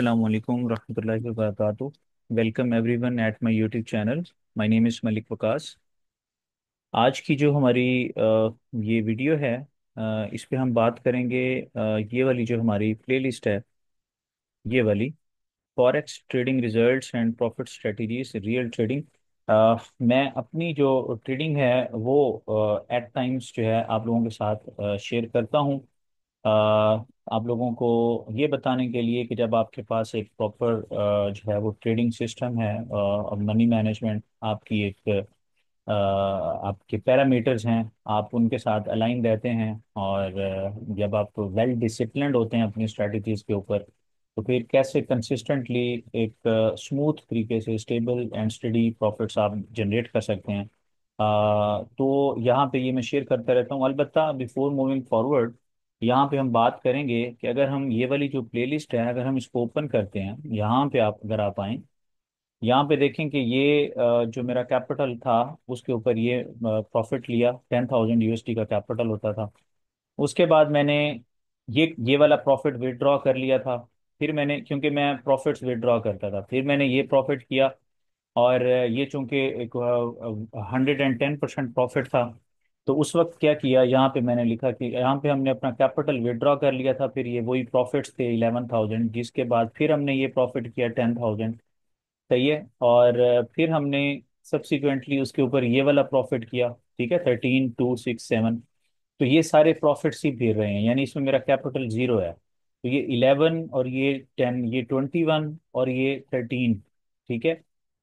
Assalamu alaikum warahmatullahi wabarakatuh. Welcome everyone at my YouTube channel. My name is Malik Waqas. आज की जो हमारी ये वीडियो है, इस पे हम बात करेंगे। ये वाली जो हमारी प्लेलिस्ट है, ये वाली forex trading results and profit strategies real trading. मैं अपनी जो ट्रेडिंग है वो एट टाइम्स जो है आप लोगों के साथ शेयर करता हूँ। आप लोगों को ये बताने के लिए कि जब आपके पास एक प्रॉपर जो है वो ट्रेडिंग सिस्टम है और मनी मैनेजमेंट आपकी एक आपके पैरामीटर्स हैं, आप उनके साथ अलाइन रहते हैं और जब आप वेल डिसिप्लिन्ड होते हैं अपनी स्ट्रेटजीज के ऊपर, तो फिर कैसे कंसिस्टेंटली एक स्मूथ तरीके से स्टेबल एंड स्टडी प्रॉफिट्स आप जनरेट कर सकते हैं। तो यहाँ पे ये मैं शेयर करता रहता हूँ। अलबत्ता बिफोर मूविंग फॉरवर्ड, यहाँ पे हम बात करेंगे कि अगर हम ये वाली जो प्लेलिस्ट है अगर हम इसको ओपन करते हैं, यहाँ पे आप अगर आप आएँ, यहाँ पे देखें कि ये जो मेरा कैपिटल था उसके ऊपर ये प्रॉफिट लिया। 10,000 USD का कैपिटल होता था। उसके बाद मैंने ये वाला प्रॉफिट विड्रॉ कर लिया था। फिर मैंने, क्योंकि मैं प्रॉफिट्स विड्रॉ करता था, फिर मैंने ये प्रॉफिट किया। और ये चूंकि एक 110% प्रॉफिट था, तो उस वक्त क्या किया, यहाँ पे मैंने लिखा कि यहाँ पे हमने अपना कैपिटल विड्रॉ कर लिया था। फिर ये वही प्रॉफिट्स थे 11,000, जिसके बाद फिर हमने ये प्रॉफिट किया 10,000। सही है। और फिर हमने सब्सिक्वेंटली उसके ऊपर ये वाला प्रॉफिट किया। ठीक है, 13,267। तो ये सारे प्रॉफिट्स ही फिर रहे हैं, यानी इसमें मेरा कैपिटल जीरो है। तो ये 11 और ये 10, ये 21 और ये 13। ठीक है।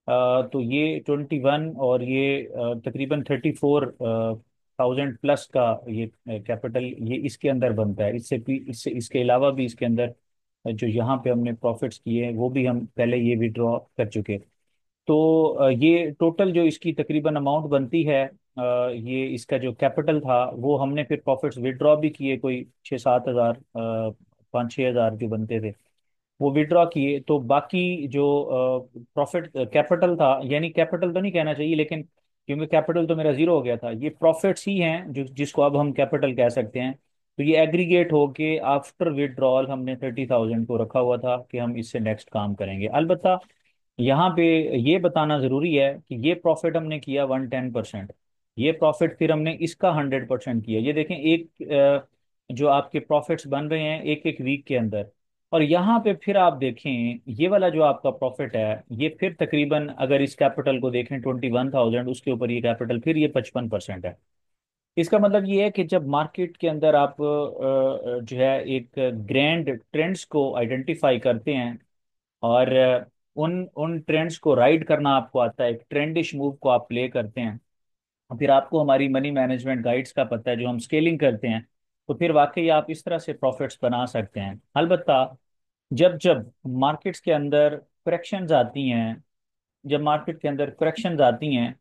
तो ये 21 और ये तकरीबन 34,000 प्लस का ये कैपिटल ये इसके अंदर बनता है। इससे इसके अलावा भी इसके अंदर जो यहाँ पे हमने प्रॉफिट्स किए हैं वो भी हम पहले ये विड्रॉ कर चुके। तो ये टोटल जो इसकी तकरीबन अमाउंट बनती है, ये इसका जो कैपिटल था वो हमने फिर प्रॉफिट्स विड्रॉ भी किए, कोई 6-7 हज़ार, 5-6 हज़ार जो बनते थे वो विड्रॉ किए। तो बाकी जो प्रॉफिट कैपिटल था, यानी कैपिटल तो नहीं कहना चाहिए लेकिन क्योंकि कैपिटल तो मेरा जीरो हो गया था, ये प्रॉफिट्स ही हैं जो जिसको अब हम कैपिटल कह सकते हैं। तो ये एग्रीगेट होके आफ्टर विड्रॉल हमने 30,000 को रखा हुआ था कि हम इससे नेक्स्ट काम करेंगे। अलबत्ता यहाँ पे ये बताना जरूरी है कि ये प्रॉफिट हमने किया 110%। ये प्रॉफिट फिर हमने इसका 100% किया। ये देखें, एक जो आपके प्रॉफिट्स बन रहे हैं एक एक वीक के अंदर। और यहाँ पे फिर आप देखें, ये वाला जो आपका प्रॉफिट है ये फिर तकरीबन, अगर इस कैपिटल को देखें 21,000, उसके ऊपर ये कैपिटल फिर ये 55% है। इसका मतलब ये है कि जब मार्केट के अंदर आप जो है एक ग्रैंड ट्रेंड्स को आइडेंटिफाई करते हैं और उन उन ट्रेंड्स को राइड करना आपको आता है, एक ट्रेंडिश मूव को आप प्ले करते हैं, और फिर आपको हमारी मनी मैनेजमेंट गाइड्स का पता है जो हम स्केलिंग करते हैं, तो फिर वाकई आप इस तरह से प्रॉफिट्स बना सकते हैं। अलबत्ता जब जब मार्केट्स के अंदर करेक्शंस आती हैं, जब मार्केट के अंदर करेक्शंस आती हैं,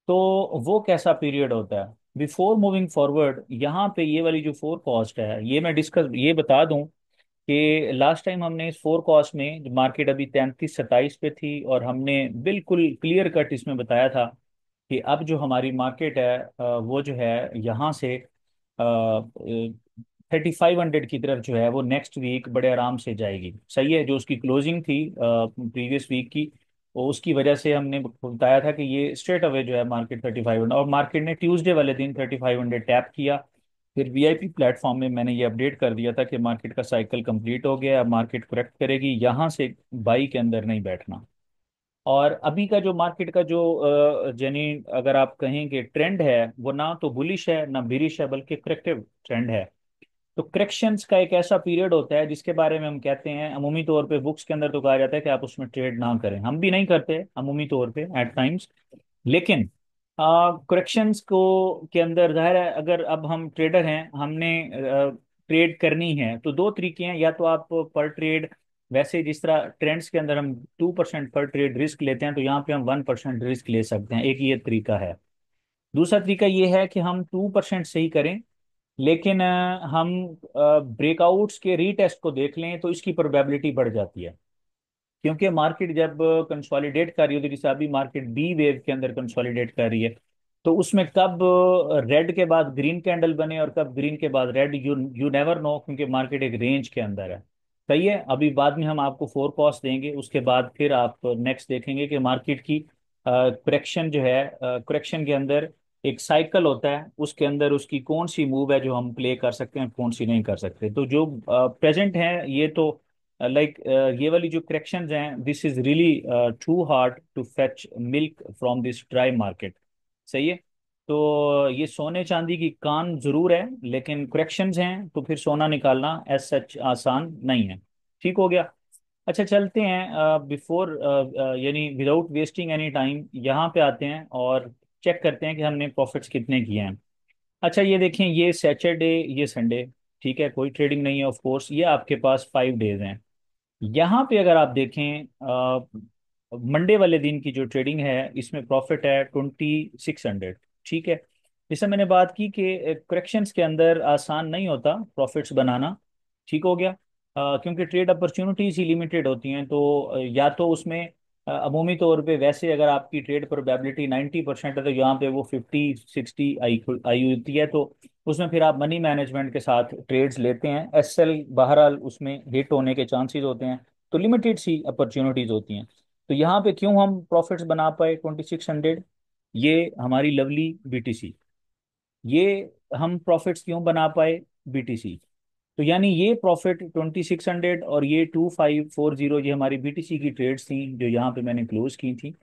तो वो कैसा पीरियड होता है। बिफोर मूविंग फॉरवर्ड, यहाँ पे ये वाली जो फोर कॉस्ट है ये मैं डिस्कस ये बता दूं कि लास्ट टाइम हमने इस फोर कॉस्ट में मार्केट अभी 33-27 पे थी, और हमने बिल्कुल क्लियर कट इसमें बताया था कि अब जो हमारी मार्केट है वो जो है यहाँ से 3,500 की तरफ जो है वो नेक्स्ट वीक बड़े आराम से जाएगी। सही है। जो उसकी क्लोजिंग थी प्रीवियस वीक की, वो उसकी वजह से हमने बताया था कि ये स्ट्रेट अवे जो है मार्केट 3,500, और मार्केट ने ट्यूसडे वाले दिन 3,500 टैप किया। फिर वीआईपी प्लेटफॉर्म में मैंने ये अपडेट कर दिया था कि मार्केट का साइकिल कंप्लीट हो गया, अब मार्केट करेक्ट करेगी, यहाँ से बाई के अंदर नहीं बैठना। और अभी का जो मार्केट का जो यानी अगर आप कहें कि ट्रेंड है, वो ना तो बुलिश है ना बिरिश है, बल्कि करेक्टिव ट्रेंड है। तो करेक्शंस का एक ऐसा पीरियड होता है जिसके बारे में हम कहते हैं, अमूमी तौर पे बुक्स के अंदर तो कहा जाता है कि आप उसमें ट्रेड ना करें। हम भी नहीं करते अमूमी तौर पे एट टाइम्स, लेकिन करेक्शंस को के अंदर जाहिर है अगर अब हम ट्रेडर हैं, हमने ट्रेड करनी है, तो दो तरीके हैं। या तो आप पर ट्रेड, वैसे जिस तरह ट्रेंड्स के अंदर हम 2% पर ट्रेड रिस्क लेते हैं, तो यहाँ पे हम 1% रिस्क ले सकते हैं, एक ये तरीका है। दूसरा तरीका ये है कि हम 2% सही करें, लेकिन हम ब्रेकआउट्स के रीटेस्ट को देख लें तो इसकी प्रोबेबिलिटी बढ़ जाती है। क्योंकि मार्केट जब कंसोलिडेट कर रही होती है, जैसे अभी मार्केट बी वेव के अंदर कंसोलिडेट कर रही है, तो उसमें कब रेड के बाद ग्रीन कैंडल बने और कब ग्रीन के बाद red, you you never know, क्योंकि मार्केट एक रेंज के अंदर है। सही है। अभी बाद में हम आपको फोरकास्ट देंगे, उसके बाद फिर आप नेक्स्ट देखेंगे कि मार्केट की करेक्शन जो है, करेक्शन के अंदर एक साइकिल होता है, उसके अंदर उसकी कौन सी मूव है जो हम प्ले कर सकते हैं, कौन सी नहीं कर सकते। तो जो प्रेजेंट है ये तो लाइक ये वाली जो करेक्शंस हैं, this is really too hard to fetch milk from this dry market. सही है। तो ये सोने चांदी की कान जरूर है, लेकिन करेक्शंस हैं तो फिर सोना निकालना एज सच आसान नहीं है। ठीक हो गया। अच्छा चलते हैं, बिफोर यानी विदाउट वेस्टिंग एनी टाइम यहाँ पे आते हैं और चेक करते हैं कि हमने प्रॉफिट्स कितने किए हैं। अच्छा ये देखें, ये सैटरडे, ये संडे, ठीक है, कोई ट्रेडिंग नहीं है ऑफ कोर्स, ये आपके पास 5 डेज हैं। यहाँ पे अगर आप देखें मंडे वाले दिन की जो ट्रेडिंग है, इसमें प्रॉफिट है 2600। ठीक है। जैसे मैंने बात की कि करेक्शंस के अंदर आसान नहीं होता प्रॉफिट्स बनाना। ठीक हो गया। क्योंकि ट्रेड अपॉर्चुनिटीज ही लिमिटेड होती हैं, तो या तो उसमें अमूमी तौर पे वैसे अगर आपकी ट्रेड प्रोबेबिलिटी 90% है, तो यहाँ पे वो 50 60 आई आई होती है, तो उसमें फिर आप मनी मैनेजमेंट के साथ ट्रेड्स लेते हैं। एसएल बहरहाल उसमें हिट होने के चांसेस होते हैं, तो लिमिटेड सी अपॉर्चुनिटीज होती हैं। तो यहाँ पे क्यों हम प्रॉफिट्स बना पाए 2600? ये हमारी लवली बीटीसी, ये हम प्रॉफिट्स क्यों बना पाए बीटीसी। तो यानी ये प्रॉफिट 2600 और ये 2540, ये हमारी बीटीसी की ट्रेड्स थी जो यहाँ पे मैंने क्लोज की थी।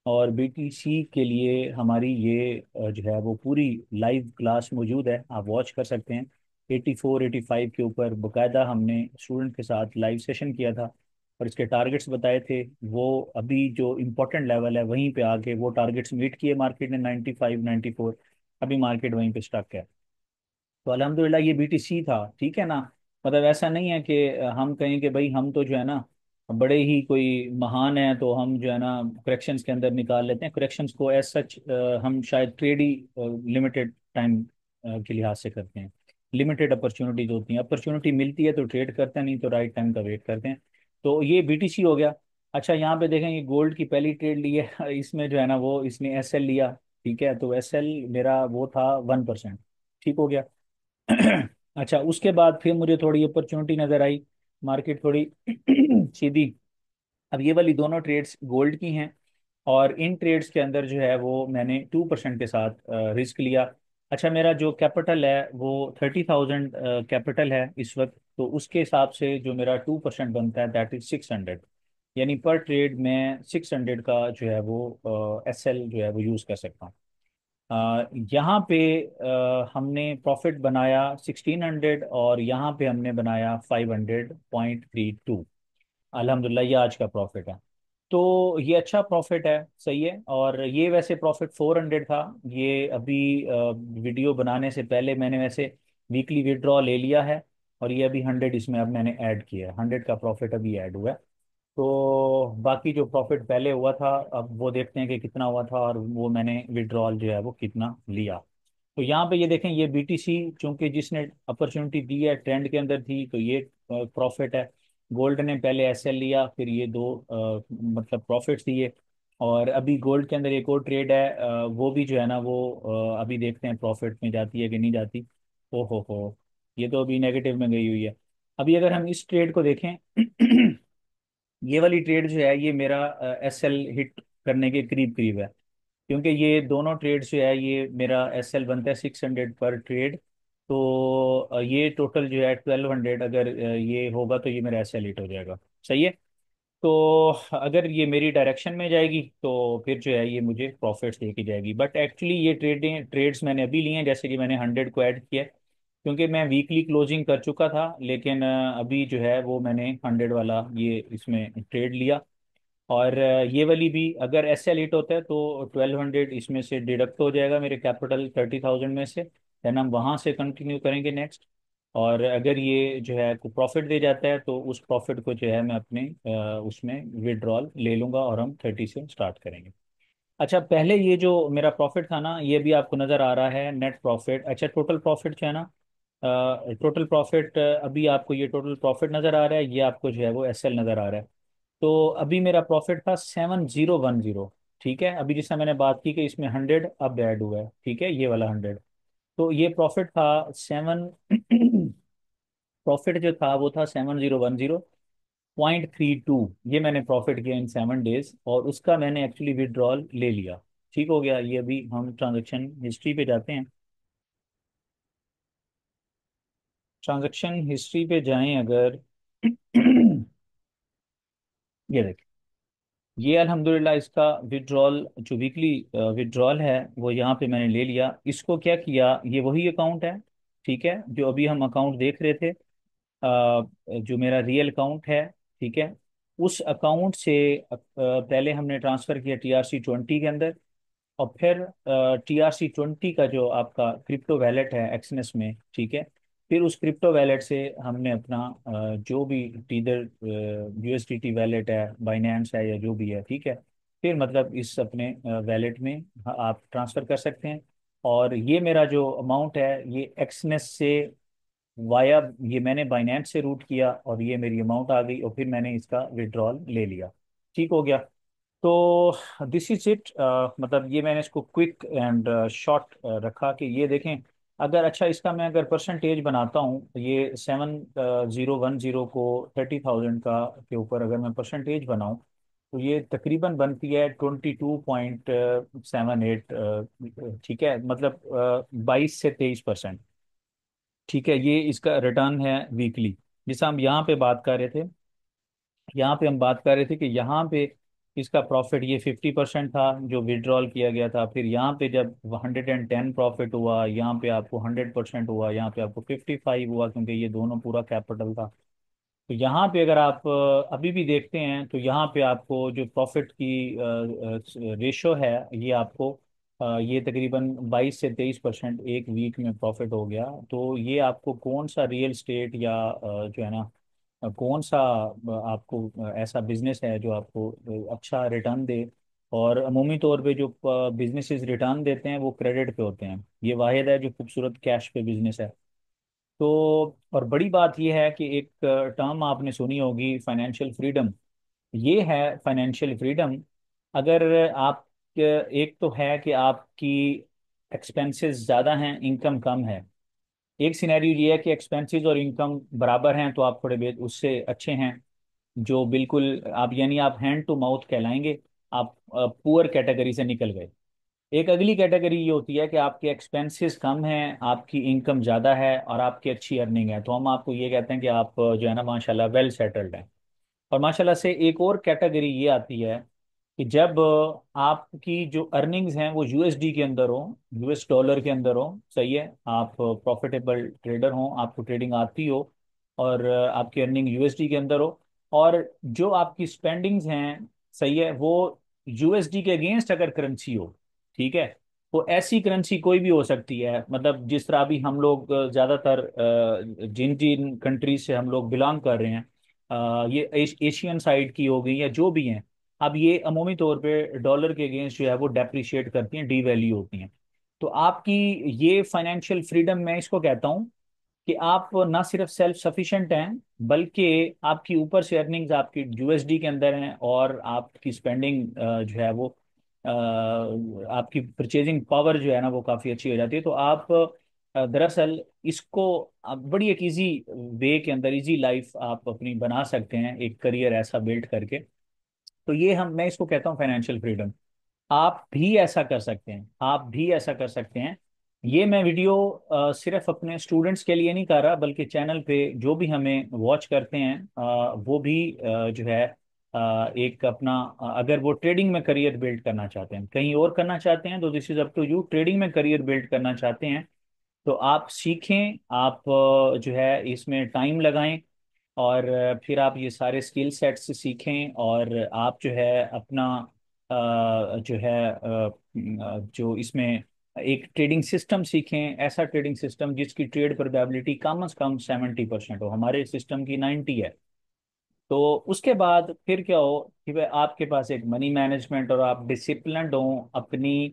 और बीटीसी के लिए हमारी ये जो है वो पूरी लाइव क्लास मौजूद है, आप वॉच कर सकते हैं। 84 85 के ऊपर बकायदा हमने स्टूडेंट के साथ लाइव सेशन किया था और इसके टारगेट्स बताए थे। वो अभी जो इम्पोर्टेंट लेवल है वहीं पे आके वो टारगेट्स मीट किए मार्केट ने, 95 94। अभी मार्केट वहीं पे स्टक है। तो अल्हम्दुलिल्लाह ये बीटीसी था। ठीक है ना। मतलब ऐसा नहीं है कि हम कहें कि भाई हम तो जो है ना बड़े ही कोई महान हैं, तो हम जो है ना करेक्शंस के अंदर निकाल लेते हैं। करेक्शंस को एज सच हम शायद ट्रेड ही लिमिटेड टाइम के लिहाज से करते हैं। लिमिटेड अपॉर्चुनिटीज होती हैं, अपॉर्चुनिटी मिलती है तो ट्रेड करते हैं, नहीं तो राइट टाइम का वेट करते हैं। तो ये बीटीसी हो गया। अच्छा यहाँ पे देखें, ये गोल्ड की पहली ट्रेड ली है इसमें जो है ना वो इसने एसएल लिया। ठीक है, तो एसएल मेरा वो था 1%। ठीक हो गया। अच्छा उसके बाद फिर मुझे थोड़ी अपॉर्चुनिटी नजर आई, मार्केट थोड़ी सीधी। अब ये वाली दोनों ट्रेड्स गोल्ड की हैं, और इन ट्रेड्स के अंदर जो है वो मैंने 2% के साथ रिस्क लिया। अच्छा मेरा जो कैपिटल है वो 30,000 कैपिटल है इस वक्त, तो उसके हिसाब से जो मेरा 2% बनता है दैट इज 600। यानी पर ट्रेड में 600 का जो है वो एसएल जो है वो यूज़ कर सकता हूँ। यहाँ पे हमने प्रॉफिट बनाया 1600, और यहाँ पे हमने बनाया 500.32। अल्हम्दुलिल्लाह ये आज का प्रॉफिट है। तो ये अच्छा प्रॉफिट है, सही है। और ये वैसे प्रॉफिट 400 था। ये अभी वीडियो बनाने से पहले मैंने वैसे वीकली विड्रॉ ले लिया है, और ये अभी 100 इसमें अब मैंने ऐड किया है, 100 का प्रॉफिट अभी ऐड हुआ है। तो बाकी जो प्रॉफिट पहले हुआ था अब वो देखते हैं कि कितना हुआ था, और वो मैंने विड्रॉल जो है वो कितना लिया। तो यहाँ पे ये देखें, ये बीटीसी चूंकि जिसने अपॉर्चुनिटी दी है ट्रेंड के अंदर थी, तो ये प्रॉफिट है। गोल्ड ने पहले एसएल लिया, फिर ये दो मतलब प्रॉफिट्स दिए। और अभी गोल्ड के अंदर एक और ट्रेड है, वो भी जो है ना वो अभी देखते हैं प्रॉफिट में जाती है कि नहीं जाती। ओ हो, ये तो अभी नेगेटिव में गई हुई है। अभी अगर हम इस ट्रेड को देखें ये वाली ट्रेड जो है ये मेरा एसएल हिट करने के करीब करीब है, क्योंकि ये दोनों ट्रेड जो है ये मेरा एसएल बनता है 600 पर ट्रेड। तो ये टोटल जो है 1200 अगर ये होगा तो ये मेरा एसएल हिट हो जाएगा। सही है। तो अगर ये मेरी डायरेक्शन में जाएगी तो फिर जो है ये मुझे प्रॉफिट्स देके जाएगी। बट एक्चुअली ये ट्रेड्स मैंने अभी लिए हैं, जैसे कि मैंने 100 को ऐड किया है, क्योंकि मैं वीकली क्लोजिंग कर चुका था। लेकिन अभी जो है वो मैंने 100 वाला ये इसमें ट्रेड लिया। और ये वाली भी अगर एस एल हिट होता है तो 1200 इसमें से डिडक्ट हो जाएगा मेरे कैपिटल 30,000 में से। देन हम वहाँ से कंटिन्यू करेंगे नेक्स्ट। और अगर ये जो है को प्रॉफिट दे जाता है तो उस प्रॉफिट को जो है मैं अपने उसमें विड्रॉल ले लूंगा, और हम 30 से स्टार्ट करेंगे। अच्छा पहले ये जो मेरा प्रॉफिट था ना, ये भी आपको नज़र आ रहा है नेट प्रॉफिट। अच्छा टोटल प्रॉफिट जो है ना, टोटल प्रॉफिट अभी आपको ये टोटल प्रॉफिट नज़र आ रहा है, ये आपको जो है वो एस एल नज़र आ रहा है। तो अभी मेरा प्रॉफिट था 7010। ठीक है, अभी जैसा मैंने बात की कि इसमें 100 अब ऐड हुआ है, ठीक है, ये वाला 100। तो ये प्रॉफिट था सेवन प्रॉफिट जो था वो था 7010। 0.32 ये मैंने प्रॉफिट किया इन 7 डेज, और उसका मैंने एक्चुअली विड्रॉल ले लिया। ठीक हो गया। ये अभी हम ट्रांजेक्शन हिस्ट्री पे जाते हैं। ट्रांजैक्शन हिस्ट्री पे जाएं अगर ये देखें, ये अल्हम्दुलिल्लाह इसका विड्रॉल जो वीकली विड्रॉल है वो यहाँ पे मैंने ले लिया। इसको क्या किया, ये वही अकाउंट है, ठीक है, जो अभी हम अकाउंट देख रहे थे, जो मेरा रियल अकाउंट है, ठीक है। उस अकाउंट से पहले हमने ट्रांसफ़र किया TRC20 के अंदर, और फिर TRC20 का जो आपका क्रिप्टो वैलेट है एक्सनेस में, ठीक है, फिर उस क्रिप्टो वैलेट से हमने अपना जो भी टीदर USDT वैलेट है, बाइनेंस है या जो भी है, ठीक है, फिर मतलब इस अपने वैलेट में आप ट्रांसफ़र कर सकते हैं। और ये मेरा जो अमाउंट है ये एक्सनेस से वाया, ये मैंने बाइनेंस से रूट किया और ये मेरी अमाउंट आ गई, और फिर मैंने इसका विड्रॉल ले लिया। ठीक हो गया। तो दिस इज इट, मतलब ये मैंने इसको क्विक एंड शॉर्ट रखा कि ये देखें। अगर अच्छा इसका मैं अगर परसेंटेज बनाता हूँ तो ये 7010 को 30,000 का के ऊपर अगर मैं परसेंटेज बनाऊँ तो ये तकरीबन बनती है 22.78। ठीक है, मतलब 22 से 23%। ठीक है, ये इसका रिटर्न है वीकली। जिसे हम यहाँ पे बात कर रहे थे, यहाँ पे हम बात कर रहे थे कि यहाँ पे इसका प्रॉफिट ये 50% था जो विड्रॉल किया गया था। फिर यहाँ पे जब 110 प्रॉफिट हुआ, यहाँ पे आपको 100% हुआ, यहाँ पे आपको 55 हुआ, क्योंकि ये दोनों पूरा कैपिटल था। तो यहाँ पे अगर आप अभी भी देखते हैं तो यहाँ पे आपको जो प्रॉफिट की रेशो है, ये आपको ये तकरीबन 22 से 23% एक वीक में प्रॉफिट हो गया। तो ये आपको कौन सा रियल स्टेट या जो है ना कौन सा आपको ऐसा बिजनेस है जो आपको अच्छा रिटर्न दे। और अमूमी तौर पे जो बिजनेसेस रिटर्न देते हैं वो क्रेडिट पे होते हैं, ये वाहिद है जो खूबसूरत कैश पे बिजनेस है। तो और बड़ी बात यह है कि एक टर्म आपने सुनी होगी, फाइनेंशियल फ्रीडम। ये है फाइनेंशियल फ्रीडम। अगर आप एक तो है कि आपकी एक्सपेंसेस ज़्यादा हैं, इनकम कम है। एक सिनेरियो ये है कि एक्सपेंसेस और इनकम बराबर हैं, तो आप थोड़े बहुत उससे अच्छे हैं, जो बिल्कुल आप यानी आप हैंड टू माउथ कहलाएंगे, आप पुअर कैटेगरी से निकल गए। एक अगली कैटेगरी ये होती है कि आपके एक्सपेंसेस कम हैं, आपकी इनकम ज़्यादा है और आपकी अच्छी अर्निंग है, तो हम आपको ये कहते हैं कि आप जो है ना माशाल्लाह वेल सेटल्ड हैं। और माशाल्लाह से एक और कैटेगरी ये आती है कि जब आपकी जो अर्निंग्स हैं वो USD के अंदर हो, US डॉलर के अंदर हो, सही है, आप प्रॉफिटेबल ट्रेडर हो, आपको ट्रेडिंग आती हो, और आपकी अर्निंग USD के अंदर हो, और जो आपकी स्पेंडिंग्स हैं, सही है, वो USD के अगेंस्ट अगर करेंसी हो, ठीक है, तो ऐसी करेंसी कोई भी हो सकती है। मतलब जिस तरह अभी हम लोग ज़्यादातर जिन जिन कंट्रीज से हम लोग बिलोंग कर रहे हैं, ये एशियन साइड की हो गई या जो भी हैं, अब ये अमूमी तौर पे डॉलर के अगेंस्ट जो है वो डेप्रिशिएट करती हैं, डीवैल्यू होती हैं। तो आपकी ये फाइनेंशियल फ्रीडम मैं इसको कहता हूँ कि आप ना सिर्फ सेल्फ सफिशिएंट हैं, बल्कि आपकी ऊपर से अर्निंग्स आपकी USD के अंदर हैं, और आपकी स्पेंडिंग जो है वो आपकी परचेजिंग पावर जो है ना वो काफ़ी अच्छी हो जाती है। तो आप दरअसल इसको आप बड़ी एक इजी वे के अंदर इजी लाइफ आप अपनी बना सकते हैं, एक करियर ऐसा बिल्ड करके। तो ये हम मैं इसको कहता हूँ फाइनेंशियल फ्रीडम। आप भी ऐसा कर सकते हैं, आप भी ऐसा कर सकते हैं। ये मैं वीडियो सिर्फ अपने स्टूडेंट्स के लिए नहीं कर रहा, बल्कि चैनल पे जो भी हमें वॉच करते हैं वो भी जो है एक अपना अगर वो ट्रेडिंग में करियर बिल्ड करना चाहते हैं, कहीं और करना चाहते हैं, तो this is up to you. Trading में करियर बिल्ड करना चाहते हैं तो आप सीखें, आप जो है इसमें टाइम लगाएं, और फिर आप ये सारे स्किल सेट्स सीखें, और आप जो है अपना जो है जो इसमें एक ट्रेडिंग सिस्टम सीखें, ऐसा ट्रेडिंग सिस्टम जिसकी ट्रेड प्रोबेबिलिटी कम से कम 70% हो। हमारे सिस्टम की 90 है। तो उसके बाद फिर क्या हो कि भाई आपके पास एक मनी मैनेजमेंट और आप डिसिप्लिन्ड हो अपनी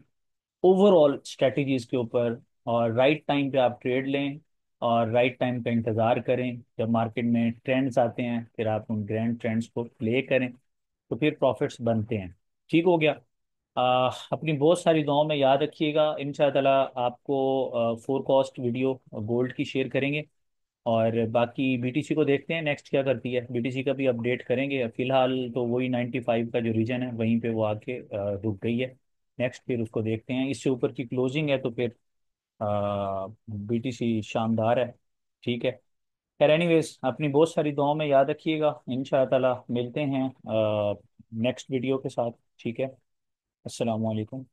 ओवरऑल स्ट्रेटजीज के ऊपर, और राइट टाइम पे आप ट्रेड लें, और राइट टाइम का इंतज़ार करें। जब मार्केट में ट्रेंड्स आते हैं फिर आप उन ग्रैंड ट्रेंड्स को प्ले करें, तो फिर प्रॉफिट्स बनते हैं। ठीक हो गया। अपनी बहुत सारी दुआओं में याद रखिएगा। इंशाअल्लाह आपको फोरकास्ट वीडियो गोल्ड की शेयर करेंगे। और बाकी बीटीसी को देखते हैं नेक्स्ट क्या करती है। बीटीसी का भी अपडेट करेंगे। फिलहाल तो वही 95 का जो रीजन है वहीं पे वो आके रुक गई है। नेक्स्ट फिर उसको देखते हैं, इससे ऊपर की क्लोजिंग है तो फिर बीटीसी शानदार है। ठीक है। खैर एनीवेज, अपनी बहुत सारी दुआओं में याद रखिएगा। इंशाअल्लाह ताला मिलते हैं नेक्स्ट वीडियो के साथ। ठीक है। अस्सलाम वालेकुम।